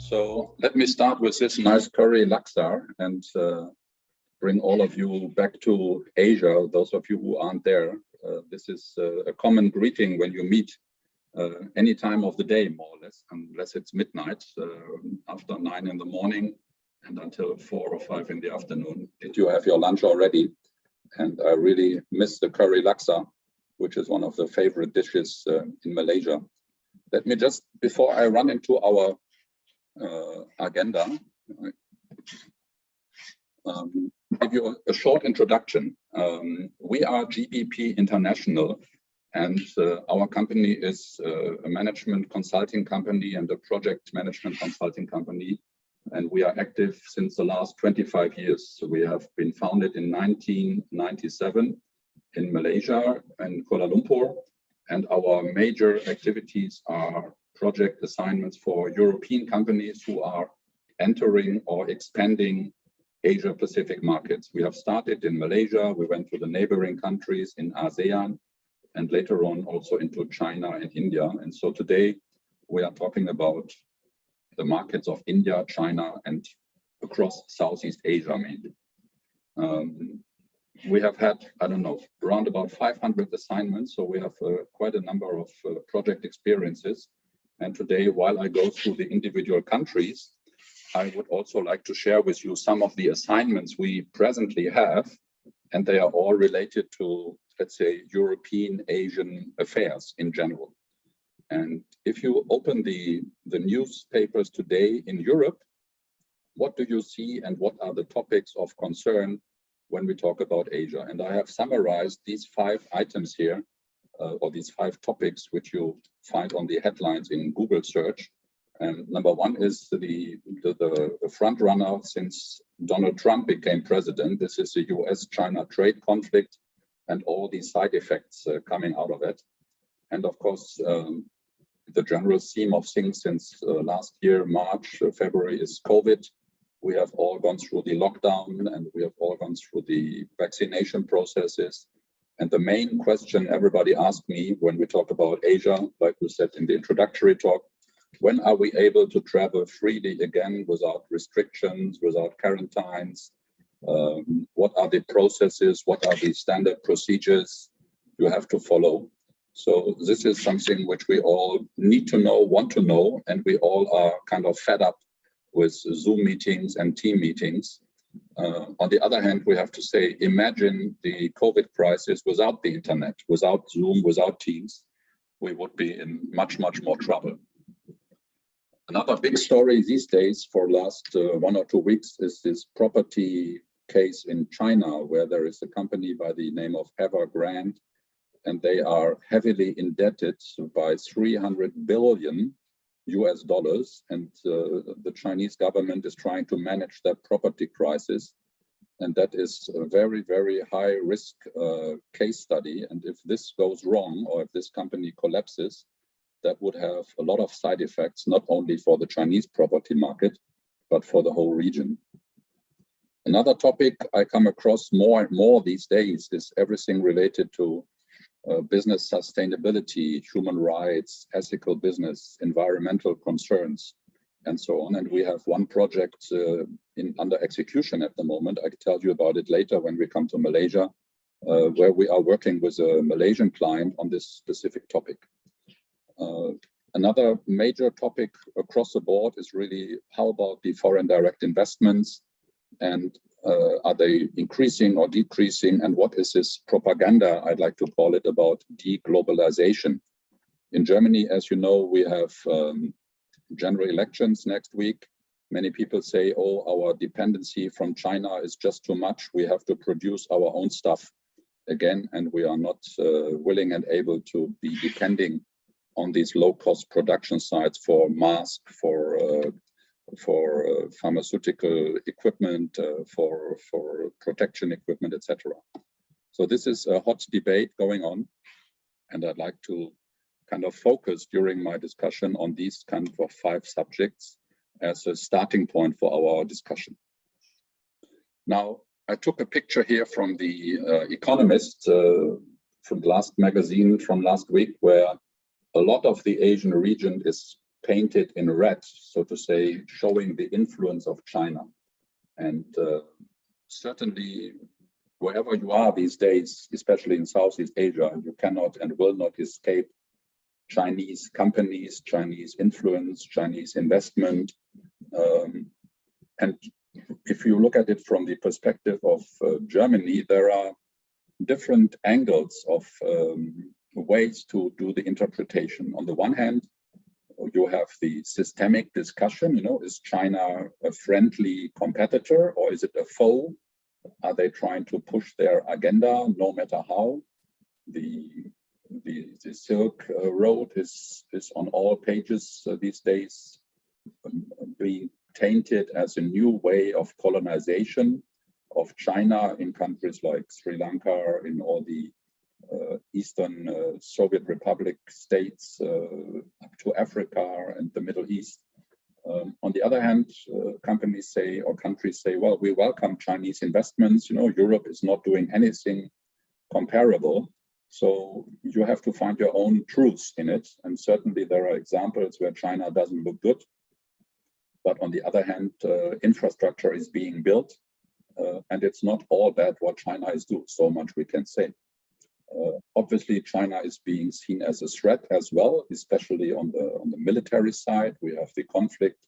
So let me start with this nice curry laksa and bring all of you back to Asia, those of you who aren't there. This is a common greeting when you meet any time of the day, more or less, unless it's midnight, after 9 in the morning and until 4 or 5 in the afternoon. Did you have your lunch already? And I really miss the curry laksa, which is one of the favorite dishes in Malaysia. Let me just, before I run into our agenda, give you a short introduction. We are GBP International, and our company is a management consulting company and a project management consulting company. And we are active since the last 25 years. So we have been founded in 1997 in Malaysia and Kuala Lumpur. And our major activities are project assignments for European companies who are entering or expanding Asia Pacific markets. We have started in Malaysia, we went to the neighboring countries in ASEAN, and later on also into China and India. And so today we are talking about the markets of India, China, and across Southeast Asia mainly. We have had, I don't know, around about 500 assignments, so we have quite a number of project experiences. And today, while I go through the individual countries, I would also like to share with you some of the assignments we presently have, and they are all related to, let's say, European Asian affairs in general. And if you open the newspapers today in Europe, what do you see and what are the topics of concern when we talk about Asia? And I have summarized these 5 items here, or these 5 topics, which you find on the headlines in Google search. And number 1 is the front runner since Donald Trump became president. This is the US-China trade conflict and all the side effects coming out of it. And of course, the general theme of things since last year, March, February, is COVID. We have all gone through the lockdown and we have all gone through the vaccination processes. And the main question everybody asks me when we talk about Asia, like we said in the introductory talk, when are we able to travel freely again without restrictions, without quarantines? What are the processes? What are the standard procedures you have to follow? So this is something which we all need to know, want to know, and we all are kind of fed up with Zoom meetings and team meetings. On the other hand, we have to say, imagine the COVID crisis without the internet, without Zoom, without Teams, we would be in much, much more trouble. Another big story these days for last 1 or 2 weeks is this property case in China, where there is a company by the name of Evergrande, and they are heavily indebted by $300 billion US, and the Chinese government is trying to manage that property crisis. And that is a very, very high risk case study. And if this goes wrong, or if this company collapses, that would have a lot of side effects, not only for the Chinese property market, but for the whole region. Another topic I come across more and more these days is everything related to business sustainability, human rights, ethical business, environmental concerns, and so on. And we have one project under execution at the moment. I can tell you about it later when we come to Malaysia, where we are working with a Malaysian client on this specific topic. Another major topic across the board is really, how about the foreign direct investments, and are they increasing or decreasing, and what is this propaganda, I'd like to call it, about de-globalisation? In Germany, as you know, we have general elections next week. Many people say, oh, our dependency from China is just too much. We have to produce our own stuff again, and we are not willing and able to be depending on these low-cost production sites for masks, for pharmaceutical equipment, for protection equipment, etc. So this is a hot debate going on, and I'd like to kind of focus during my discussion on these kind of 5 subjects as a starting point for our discussion. Now, I took a picture here from the Economist, from the last magazine from last week, where a lot of the Asian region is painted in red, so to say, showing the influence of China. And certainly, wherever you are these days, especially in Southeast Asia, you cannot and will not escape Chinese companies, Chinese influence, Chinese investment. And if you look at it from the perspective of Germany, there are different angles of ways to do the interpretation. On the one hand, you have the systemic discussion, you know, is China a friendly competitor or is it a foe? Are they trying to push their agenda no matter how? The Silk Road is on all pages these days, being tainted as a new way of colonization of China in countries like Sri Lanka, in all the Eastern Soviet Republic states, up to Africa and the Middle East. On the other hand, companies say, or countries say, well, we welcome Chinese investments. You know, Europe is not doing anything comparable. So you have to find your own truths in it. And certainly there are examples where China doesn't look good. But on the other hand, infrastructure is being built. And it's not all bad what China is doing, so much we can say. Obviously, China is being seen as a threat as well, especially on the military side. We have the conflict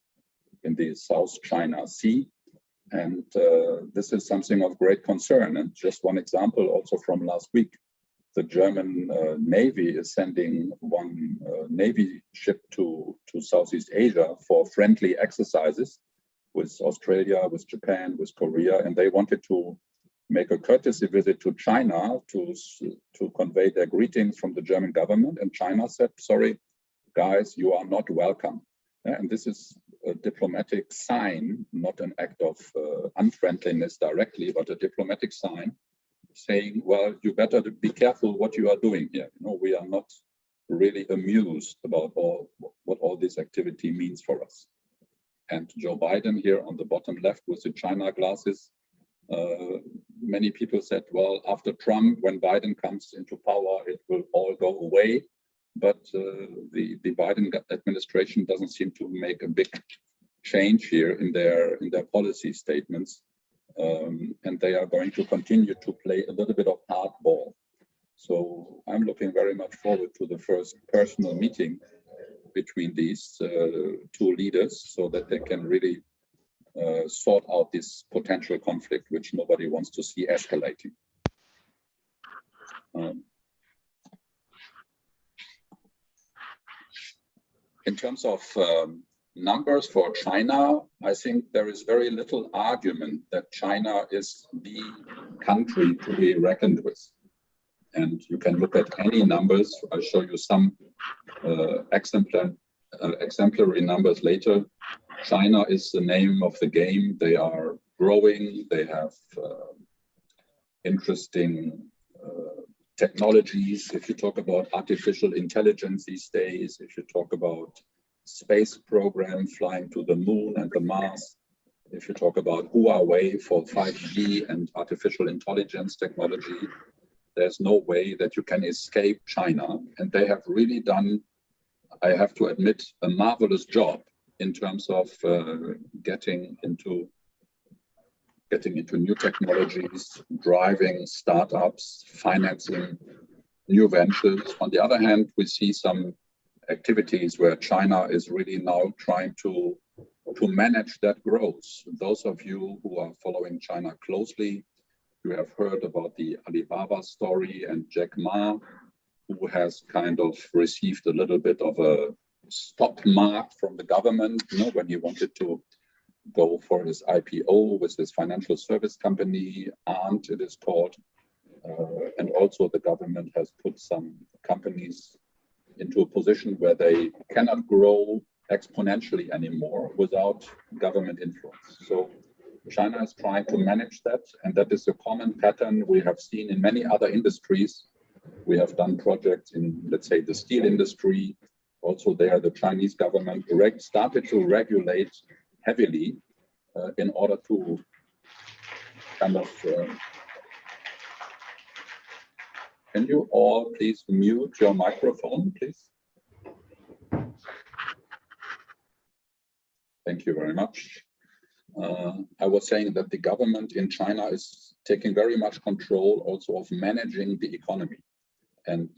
in the South China Sea. And this is something of great concern. And just one example also from last week. The German Navy is sending one Navy ship to Southeast Asia for friendly exercises with Australia, with Japan, with Korea, and they wanted to make a courtesy visit to China to convey their greetings from the German government. And China said, sorry, guys, you are not welcome. And this is a diplomatic sign, not an act of unfriendliness directly, but a diplomatic sign saying, well, you better be careful what you are doing here. You know, we are not really amused about what all this activity means for us. And Joe Biden here on the bottom left with the China glasses, many people said, well, after Trump, when Biden comes into power, it will all go away. But the Biden administration doesn't seem to make a big change here in their policy statements. And they are going to continue to play a little bit of hardball. So I'm looking very much forward to the first personal meeting between these two leaders so that they can really sort out this potential conflict, which nobody wants to see escalating. In terms of numbers for China, I think there is very little argument that China is the country to be reckoned with. And you can look at any numbers. I'll show you some exemplary numbers later. China is the name of the game. They are growing. They have interesting technologies. If you talk about artificial intelligence these days, if you talk about space program flying to the moon and the Mars, if you talk about Huawei for 5G and artificial intelligence technology, there's no way that you can escape China. And they have really done, I have to admit, a marvelous job in terms of getting into new technologies, driving startups, financing new ventures. On the other hand, we see some activities where China is really now trying to manage that growth. Those of you who are following China closely, you have heard about the Alibaba story and Jack Ma, who has kind of received a little bit of a stop mark from the government, you know, when he wanted to go for his IPO with his financial service company, Ant it is called. And also the government has put some companies into a position where they cannot grow exponentially anymore without government influence. So China is trying to manage that, and that is a common pattern we have seen in many other industries. We have done projects in, let's say, the steel industry. Also there, the Chinese government started to regulate heavily in order to kind of... Can you all please mute your microphone, please? Thank you very much. I was saying that the government in China is taking very much control also of managing the economy. And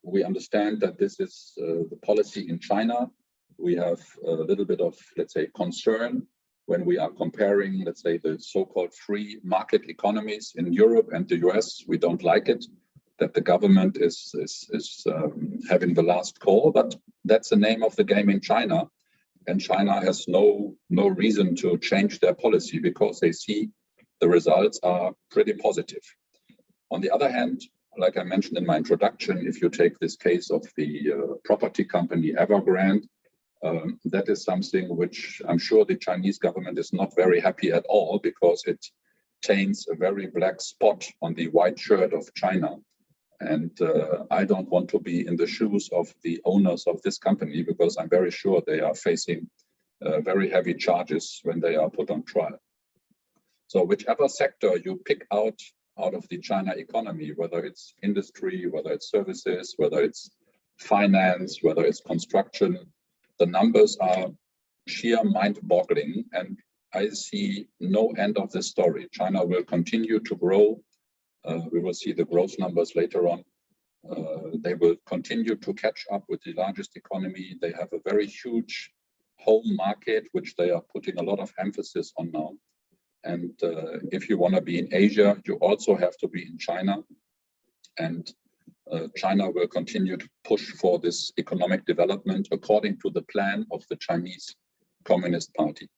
we understand that this is the policy in China. We have a little bit of, let's say, concern when we are comparing, let's say, the so-called free market economies in Europe and the US. We don't like it, that the government is having the last call, but that's the name of the game in China. And China has no reason to change their policy because they see the results are pretty positive. On the other hand, like I mentioned in my introduction, if you take this case of the property company Evergrande, that is something which I'm sure the Chinese government is not very happy at all, because it taints a very black spot on the white shirt of China. And I don't want to be in the shoes of the owners of this company, because I'm very sure they are facing very heavy charges when they are put on trial. So whichever sector you pick out of the China economy, whether it's industry, whether it's services, whether it's finance, whether it's construction, the numbers are sheer mind-boggling, and I see no end of this story. China will continue to grow. We will see the growth numbers later on. They will continue to catch up with the largest economy. They have a very huge home market, which they are putting a lot of emphasis on now. And if you want to be in Asia, you also have to be in China. And China will continue to push for this economic development according to the plan of the Chinese Communist Party.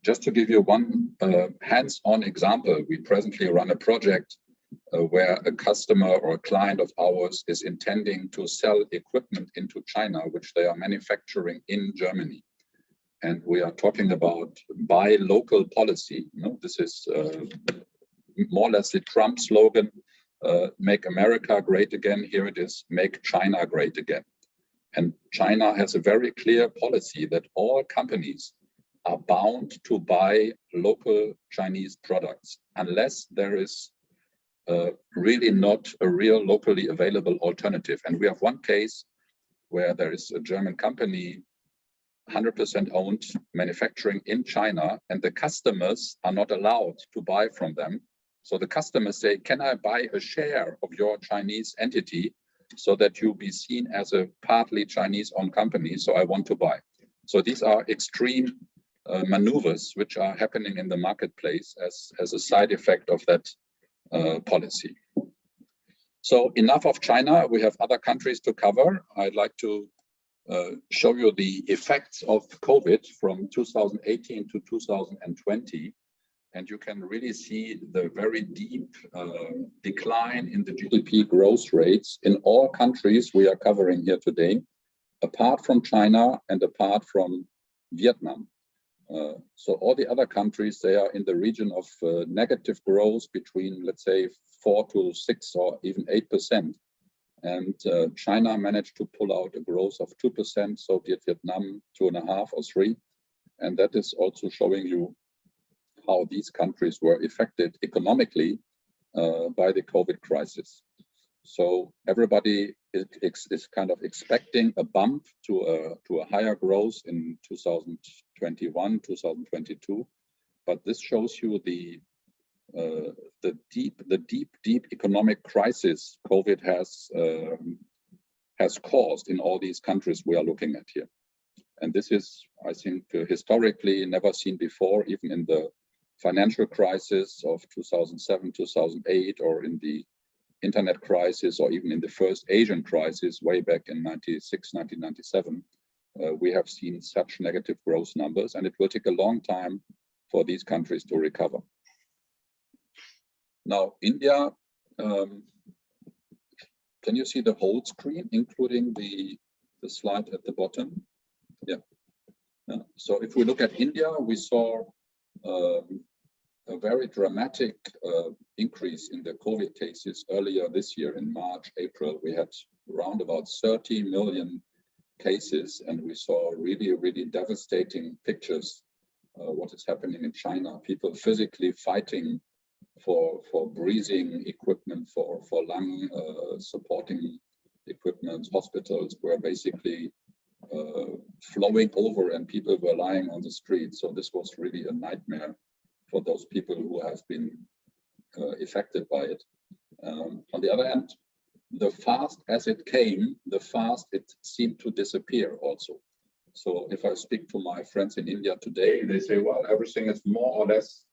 Just to give you one hands-on example, we presently run a project where a customer or a client of ours is intending to sell equipment into China, which they are manufacturing in Germany. And we are talking about buy local policy. You know, this is more or less the Trump slogan, make America great again. Here it is, make China great again. And China has a very clear policy that all companies are bound to buy local Chinese products unless there is really not a real locally available alternative. And we have one case where there is a German company 100% owned, manufacturing in China, and the customers are not allowed to buy from them. So the customers say, can I buy a share of your Chinese entity so that you be seen as a partly Chinese owned company? So I want to buy. So these are extreme maneuvers which are happening in the marketplace as a side effect of that policy. So enough of China, we have other countries to cover. I'd like to show you the effects of COVID from 2018 to 2020. And you can really see the very deep decline in the GDP growth rates in all countries we are covering here today, apart from China and apart from Vietnam. So all the other countries, they are in the region of negative growth between, let's say, 4 to 6 or even 8%. And China managed to pull out a growth of 2%, so did Vietnam 2.5 or 3. And that is also showing you how these countries were affected economically by the COVID crisis. So everybody is kind of expecting a bump to a higher growth in 2021, 2022. But this shows you the deep economic crisis COVID has caused in all these countries we are looking at here. And this is, I think, historically never seen before, even in the financial crisis of 2007, 2008, or in the internet crisis, or even in the first Asian crisis way back in 96, 1997. We have seen such negative growth numbers, and it will take a long time for these countries to recover. Now, India, can you see the whole screen, including the slide at the bottom? Yeah. So if we look at India, we saw a very dramatic increase in the COVID cases earlier this year in March, April. We had around about 30 million cases, and we saw really devastating pictures. What is happening in China, people physically fighting for breathing equipment, for lung supporting equipment. Hospitals were basically flowing over and people were lying on the street. So this was really a nightmare for those people who have been affected by it. On the other hand, the fast as it came, the fast it seemed to disappear also. So if I speak to my friends in India today, they say, well, everything is more or less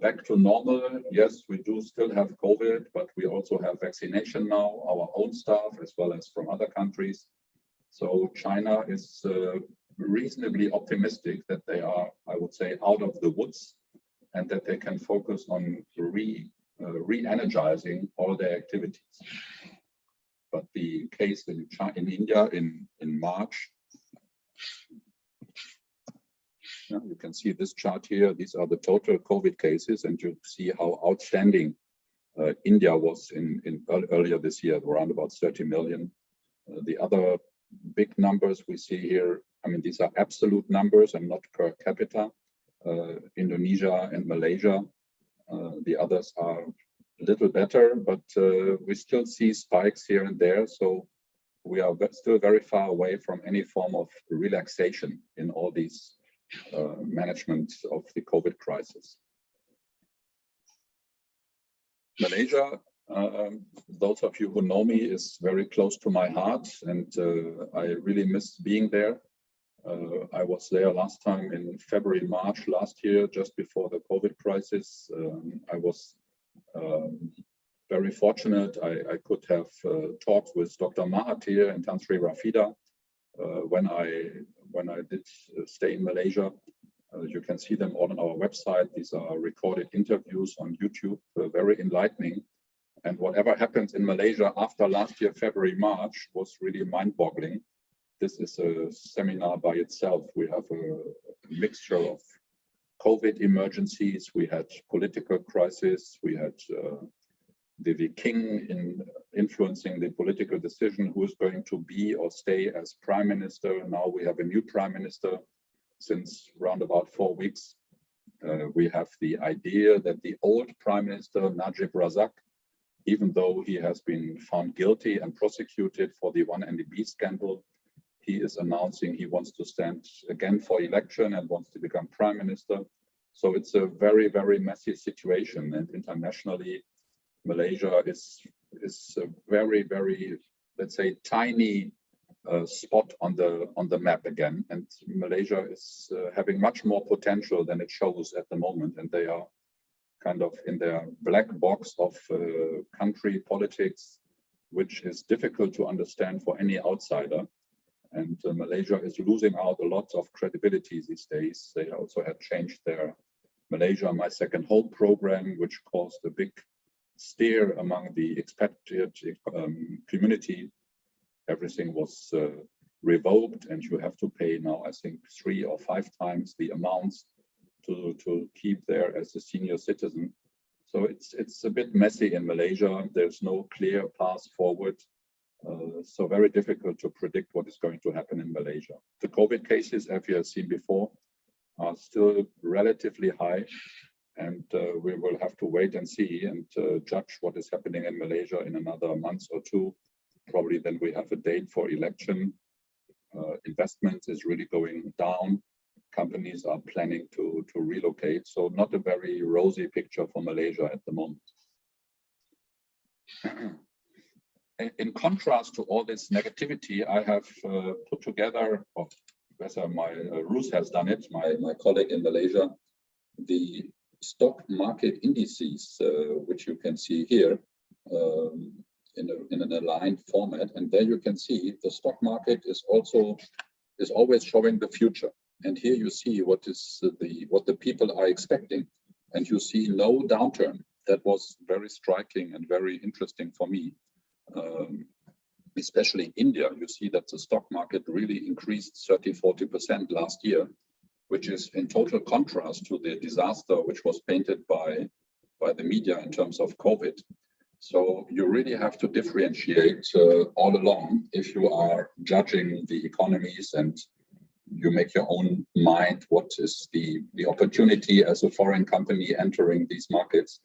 back to normal. Yes, we do still have COVID, but we also have vaccination now, our own staff, as well as from other countries. So China is reasonably optimistic that they are, I would say, out of the woods and that they can focus on re-energizing all their activities. But the case in India in March, you can see this chart here. These are the total COVID cases, and you see how outstanding India was in earlier this year, around about 30 million. The other big numbers we see here, I mean, these are absolute numbers and not per capita. Indonesia and Malaysia. The others are a little better, but we still see spikes here and there. So we are still very far away from any form of relaxation in all these management of the COVID crisis. Malaysia, those of you who know me, is very close to my heart, and I really miss being there. I was there last time in February, March last year, just before the COVID crisis. I was very fortunate. I could have talked with Dr. Mahathir and Tan Sri Rafida when I did stay in Malaysia. You can see them all on our website. These are recorded interviews on YouTube, very enlightening. And whatever happens in Malaysia after last year, February, March, was really mind-boggling. This is a seminar by itself. We have a mixture of COVID emergencies. We had political crisis. We had the king influencing the political decision who is going to be or stay as prime minister. Now we have a new prime minister since around about 4 weeks. We have the idea that the old prime minister, Najib Razak, even though he has been found guilty and prosecuted for the 1MDB scandal, he is announcing he wants to stand again for election and wants to become prime minister. So it's a very, very messy situation. And internationally, Malaysia is a very, very, let's say, tiny spot on the map again. And Malaysia is having much more potential than it shows at the moment. And they are kind of in their black box of country politics, which is difficult to understand for any outsider. And Malaysia is losing out a lot of credibility these days. They also had changed their Malaysia My Second Home program, which caused a big stir among the expatriate community. Everything was revoked, and you have to pay now, I think, 3 or 5 times the amounts to keep there as a senior citizen. So it's a bit messy in Malaysia. There's no clear path forward. So very difficult to predict what is going to happen in Malaysia. The COVID cases, as you have seen before, are still relatively high, and we will have to wait and see and judge what is happening in Malaysia in another month or 2. Probably then we have a date for election. Investment is really going down. Companies are planning to relocate. So not a very rosy picture for Malaysia at the moment. In contrast to all this negativity, I have put together, or better, Ruth has done it, my colleague in Malaysia, the stock market indices, which you can see here in an aligned format. And there you can see the stock market is always showing the future. And here you see what the people are expecting. And you see no downturn. That was very striking and very interesting for me. Especially in India, you see that the stock market really increased 30–40% last year, which is in total contrast to the disaster which was painted by the media in terms of COVID. So you really have to differentiate all along if you are judging the economies and you make your own mind what is the opportunity as a foreign company entering these markets.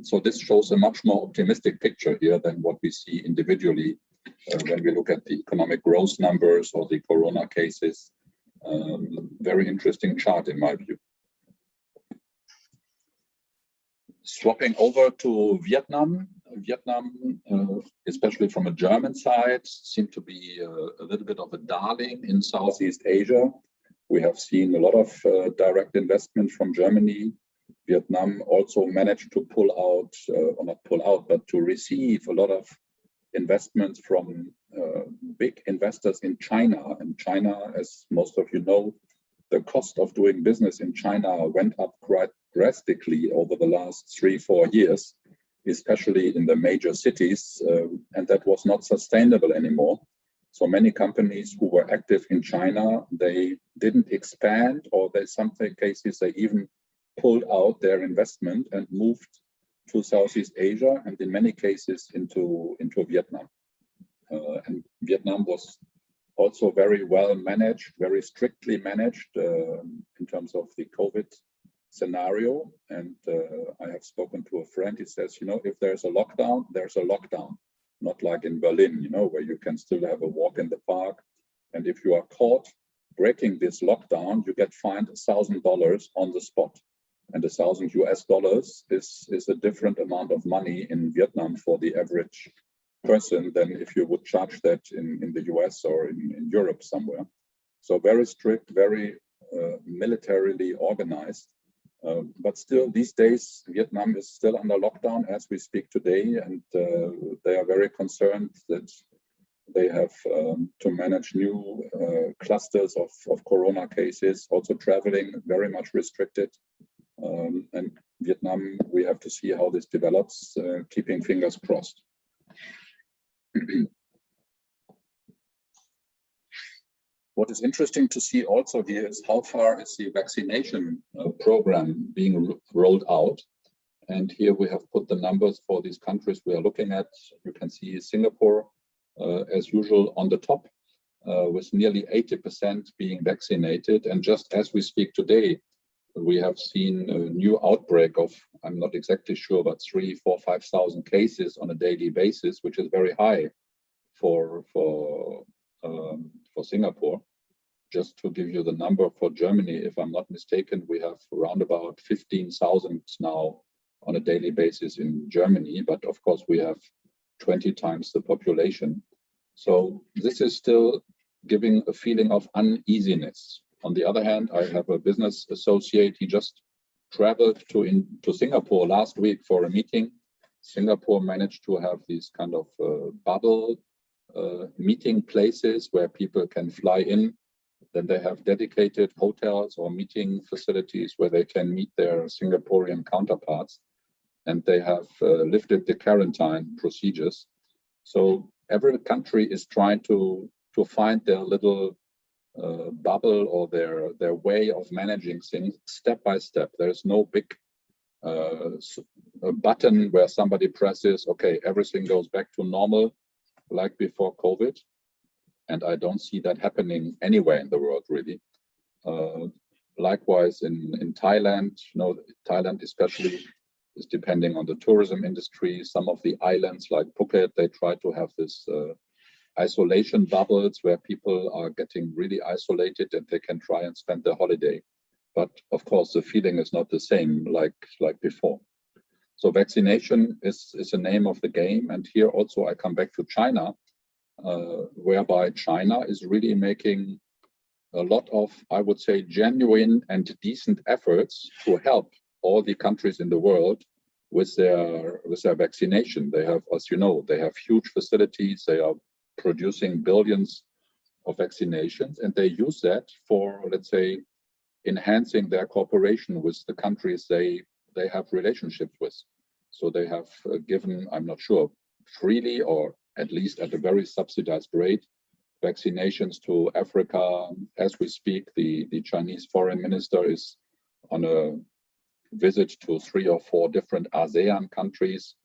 So this shows a much more optimistic picture here than what we see individually when we look at the economic growth numbers or the corona cases. Very interesting chart in my view. Swapping over to Vietnam. Vietnam, especially from a German side, seemed to be a little bit of a darling in Southeast Asia. We have seen a lot of direct investment from Germany. Vietnam also managed to pull out, or not pull out, but to receive a lot of investments from big investors in China. And China, as most of you know, the cost of doing business in China went up quite drastically over the last 3-4 years, especially in the major cities, and that was not sustainable anymore. So many companies who were active in China, they didn't expand, or in some cases they even pulled out their investment and moved to Southeast Asia, and in many cases into Vietnam. And Vietnam was also very well managed, very strictly managed in terms of the COVID scenario. And I have spoken to a friend, he says, you know, if there's a lockdown, there's a lockdown. Not like in Berlin, you know, where you can still have a walk in the park. And if you are caught breaking this lockdown, you get fined $1,000 on the spot. And $1,000 is a different amount of money in Vietnam for the average person than if you would charge that in the US or in Europe somewhere. So very strict, very militarily organized. But still, these days, Vietnam is still under lockdown as we speak today, and they are very concerned that they have to manage new clusters of corona cases, also traveling very much restricted. And Vietnam, we have to see how this develops, keeping fingers crossed. What is interesting to see also here is how far is the vaccination program being rolled out. And here we have put the numbers for these countries we are looking at. You can see Singapore, as usual, on the top, with nearly 80% being vaccinated. And just as we speak today, we have seen a new outbreak of, I'm not exactly sure, but 3,000, 4,000, 5,000 cases on a daily basis, which is very high for Singapore. Just to give you the number for Germany, if I'm not mistaken, we have around about 15,000 now on a daily basis in Germany, but of course we have 20 times the population. So this is still giving a feeling of uneasiness. On the other hand, I have a business associate, he just traveled to Singapore last week for a meeting. Singapore managed to have these kind of bubble meeting places where people can fly in. Then they have dedicated hotels or meeting facilities where they can meet their Singaporean counterparts. And they have lifted the quarantine procedures. So every country is trying to find their little bubble or their way of managing things step by step. There's no big button where somebody presses, okay, everything goes back to normal like before COVID. And I don't see that happening anywhere in the world, really. Likewise, in Thailand, you know, Thailand especially is depending on the tourism industry. Some of the islands like Phuket, they try to have this isolation bubbles where people are getting really isolated and they can try and spend their holiday. But of course, the feeling is not the same like before. So vaccination is the name of the game. And here also I come back to China, whereby China is really making a lot of, I would say, genuine and decent efforts to help all the countries in the world with their vaccination. They have, as you know, they have huge facilities. They are producing billions of vaccinations, and they use that for, let's say, enhancing their cooperation with the countries they have relationships with. So they have given, I'm not sure, freely or at least at a very subsidized rate, vaccinations to Africa. As we speak, the Chinese foreign minister is on a visit to 3 or 4 different ASEAN countries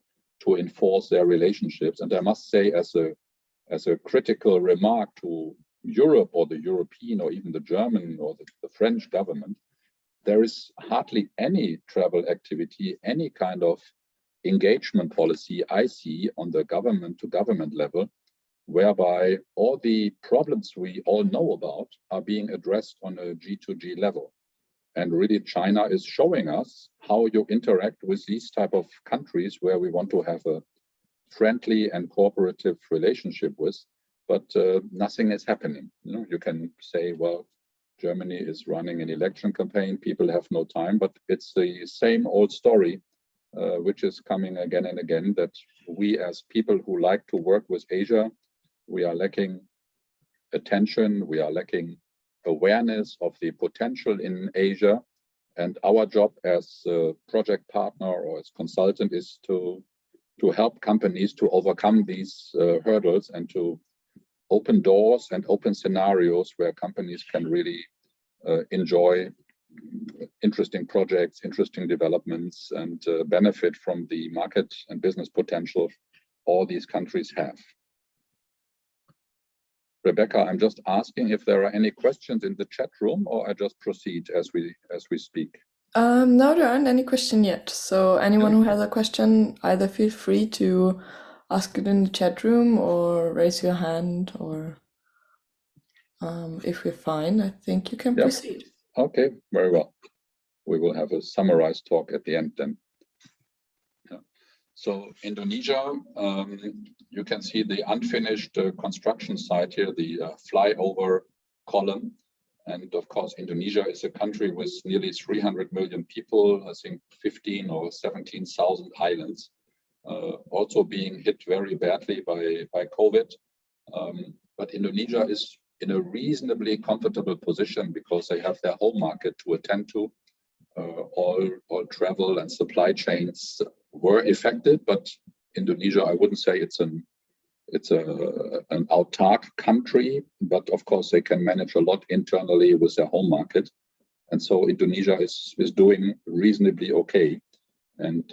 to enforce their relationships. And I must say, as a critical remark to Europe or the European or even the German or the French government, there is hardly any travel activity, any kind of engagement policy I see on the government to government level whereby all the problems we all know about are being addressed on a G2G level. And really, China is showing us how you interact with these type of countries where we want to have a friendly and cooperative relationship with, but nothing is happening. You can say, well, Germany is running an election campaign, people have no time, but it's the same old story, which is coming again and again, that we as people who like to work with Asia, we are lacking attention, we are lacking awareness of the potential in Asia. And our job as a project partner or as consultant is to help companies to overcome these hurdles and to open doors and open scenarios where companies can really enjoy interesting projects, interesting developments, and benefit from the market and business potential all these countries have. Rebecca, I'm just asking if there are any questions in the chat room, or I just proceed as we speak. No, there aren't any questions yet. So anyone who has a question, either feel free to ask it in the chat room or raise your hand, or if we're fine, I think you can proceed. Okay, very well. We will have a summarized talk at the end then. So Indonesia, you can see the unfinished construction site here, the flyover column. And of course, Indonesia is a country with nearly 300 million people, I think 15 or 17,000 islands, also being hit very badly by COVID. But Indonesia is in a reasonably comfortable position because they have their home market to attend to. All travel and supply chains were affected, but Indonesia, I wouldn't say it's an autark country, but of course they can manage a lot internally with their home market, and so Indonesia is doing reasonably okay. And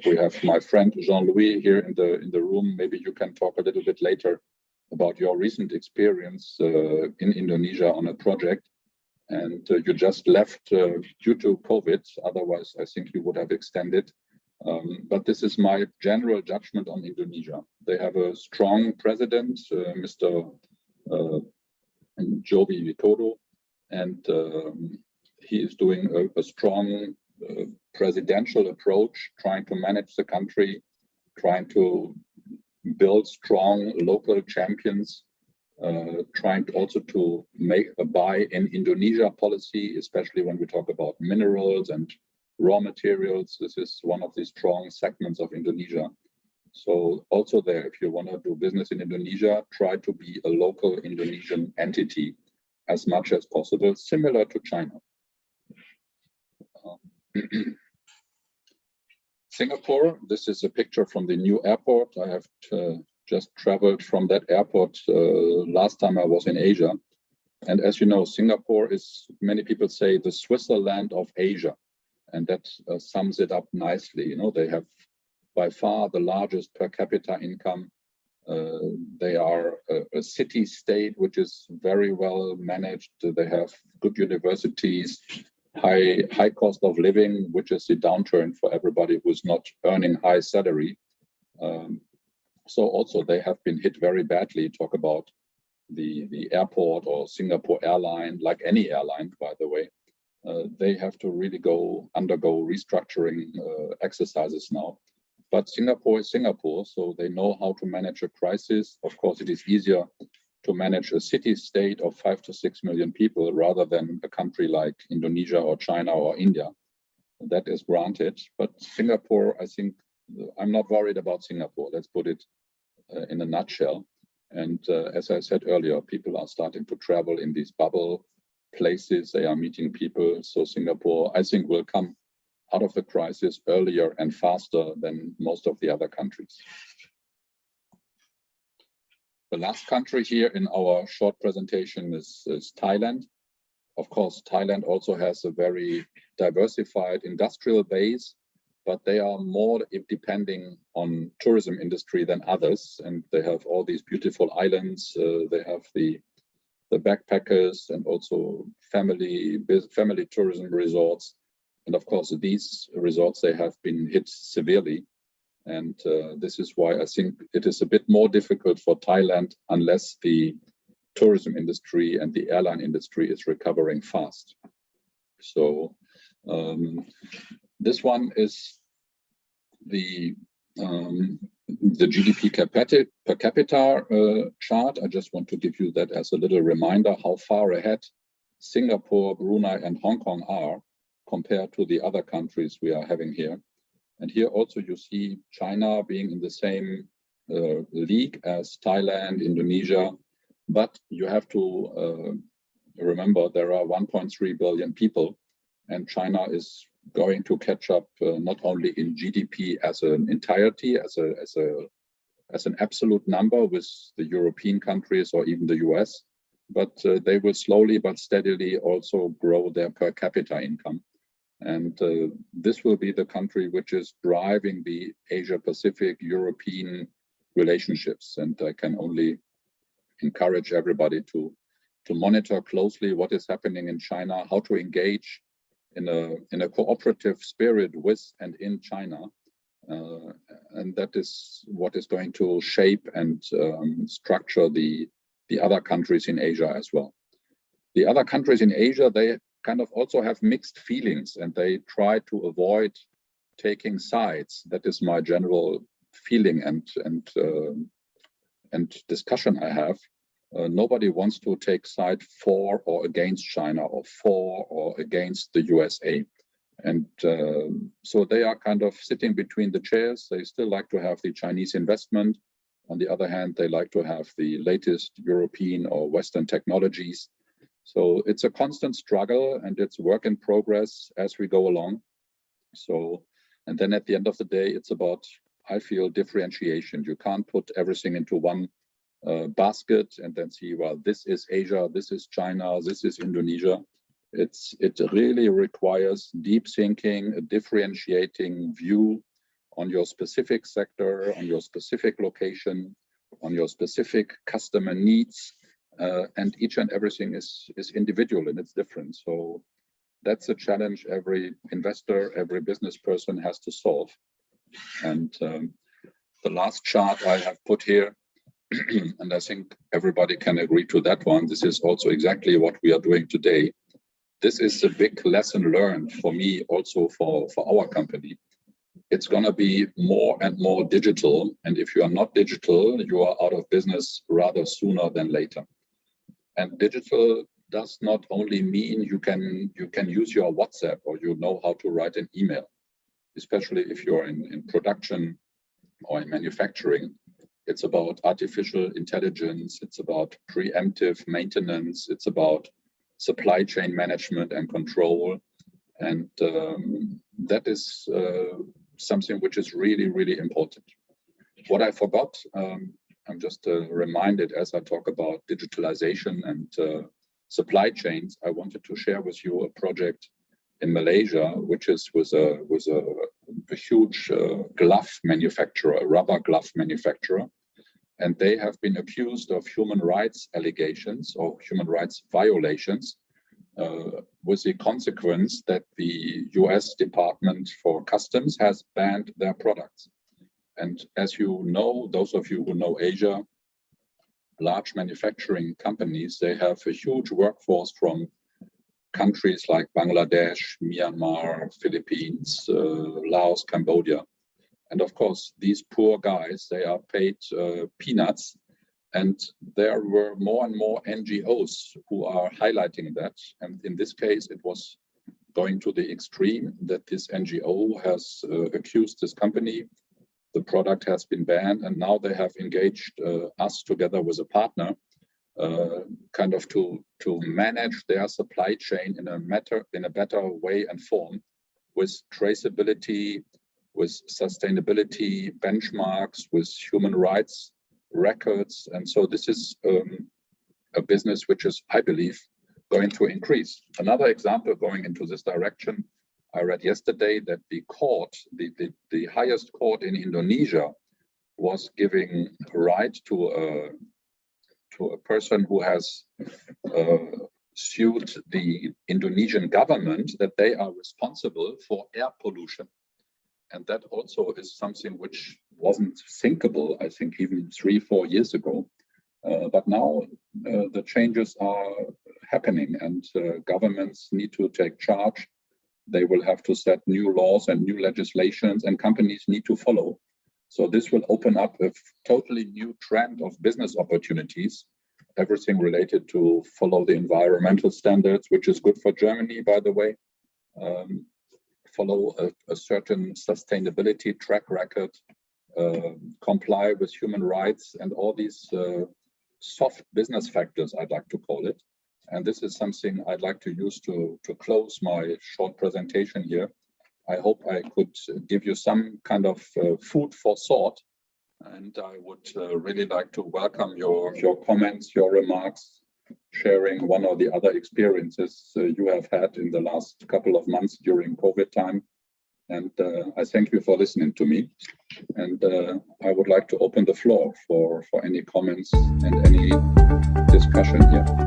we have my friend Jean-Louis here in the room. Maybe you can talk a little bit later about your recent experience in Indonesia on a project. And you just left due to COVID. Otherwise, I think you would have extended. But this is my general judgment on Indonesia. They have a strong president, Mr. Joko Widodo, and he is doing a strong presidential approach, trying to manage the country, trying to build strong local champions, trying also to make a buy in Indonesia policy, especially when we talk about minerals and raw materials. This is one of the strong segments of Indonesia. So also there, if you want to do business in Indonesia, try to be a local Indonesian entity as much as possible, similar to China. Singapore, this is a picture from the new airport. I have just traveled from that airport last time I was in Asia. And as you know, Singapore is, many people say, the Switzerland of Asia. And that sums it up nicely. You know, they have by far the largest per capita income. They are a city state which is very well managed. They have good universities, high cost of living, which is the downturn for everybody who's not earning high salary. So also they have been hit very badly. Talk about the airport or Singapore airline, like any airline, by the way. They have to really undergo restructuring exercises now. But Singapore is Singapore, so they know how to manage a crisis. Of course, it is easier to manage a city-state of 5 to 6 million people rather than a country like Indonesia or China or India. That is granted. But Singapore, I think, I'm not worried about Singapore. Let's put it in a nutshell. And as I said earlier, people are starting to travel in these bubble places. They are meeting people. So Singapore, I think, will come out of the crisis earlier and faster than most of the other countries. The last country here in our short presentation is Thailand. Of course, Thailand also has a very diversified industrial base, but they are more depending on tourism industry than others. And they have all these beautiful islands. They have the backpackers and also family tourism resorts. And of course, these resorts, they have been hit severely. And this is why I think it is a bit more difficult for Thailand unless the tourism industry and the airline industry is recovering fast. So this one is the GDP per capita chart. I just want to give you that as a little reminder how far ahead Singapore, Brunei, and Hong Kong are compared to the other countries we are having here. And here also you see China being in the same league as Thailand, Indonesia, but you have to remember there are 1.3 billion people, and China is going to catch up not only in GDP as an entirety, as an absolute number with the European countries or even the US, but they will slowly but steadily also grow their per capita income. And this will be the country which is driving the Asia-Pacific European relationships. And I can only encourage everybody to monitor closely what is happening in China, how to engage in a cooperative spirit with and in China. And that is what is going to shape and structure the other countries in Asia as well. The other countries in Asia, they kind of also have mixed feelings, and they try to avoid taking sides. That is my general feeling and discussion I have. Nobody wants to take side for or against China or for or against the USA. And so they are kind of sitting between the chairs. They still like to have the Chinese investment. On the other hand, they like to have the latest European or Western technologies. So it's a constant struggle, and it's work in progress as we go along. So, and then at the end of the day, it's about, I feel, differentiation. You can't put everything into one basket and then see, well, this is Asia, this is China, this is Indonesia. It really requires deep thinking, a differentiating view on your specific sector, on your specific location, on your specific customer needs. And each and everything is individual and it's different. So that's a challenge every investor, every business person has to solve. And the last chart I have put here, and I think everybody can agree to that one, this is also exactly what we are doing today. This is a big lesson learned for me, also for our company. It's going to be more and more digital. And if you are not digital, you are out of business rather sooner than later. And digital does not only mean you can use your WhatsApp or you know how to write an email, especially if you're in production or in manufacturing. It's about artificial intelligence. It's about preemptive maintenance. It's about supply chain management and control. And that is something which is really, really important. What I forgot, I'm just reminded as I talk about digitalization and supply chains, I wanted to share with you a project in Malaysia, which is was a huge glove manufacturer, a rubber glove manufacturer. And they have been accused of human rights allegations or human rights violations, with the consequence that the US Department for Customs has banned their products. And as you know, those of you who know Asia, large manufacturing companies, they have a huge workforce from countries like Bangladesh, Myanmar, Philippines, Laos, Cambodia. And of course, these poor guys, they are paid peanuts. And there were more and more NGOs who are highlighting that. And in this case, it was going to the extreme that this NGO has accused this company. The product has been banned, and now they have engaged us together with a partner, kind of to manage their supply chain in a better way and form, with traceability, with sustainability benchmarks, with human rights records. And so this is a business which is, I believe, going to increase. Another example going into this direction, I read yesterday that the court, the highest court in Indonesia, was giving right to a person who has sued the Indonesian government that they are responsible for air pollution. And that also is something which wasn't thinkable, I think, even 3-4 years ago. But now the changes are happening, and governments need to take charge. They will have to set new laws and new legislations, and companies need to follow. So this will open up a totally new trend of business opportunities, everything related to follow the environmental standards, which is good for Germany, by the way. Follow a certain sustainability track record, comply with human rights, and all these soft business factors, I'd like to call it. And this is something I'd like to use to close my short presentation here. I hope I could give you some kind of food for thought. And I would really like to welcome your comments, your remarks, sharing one or the other experiences you have had in the last couple of months during COVID time. And I thank you for listening to me. And I would like to open the floor for any comments and any discussion here.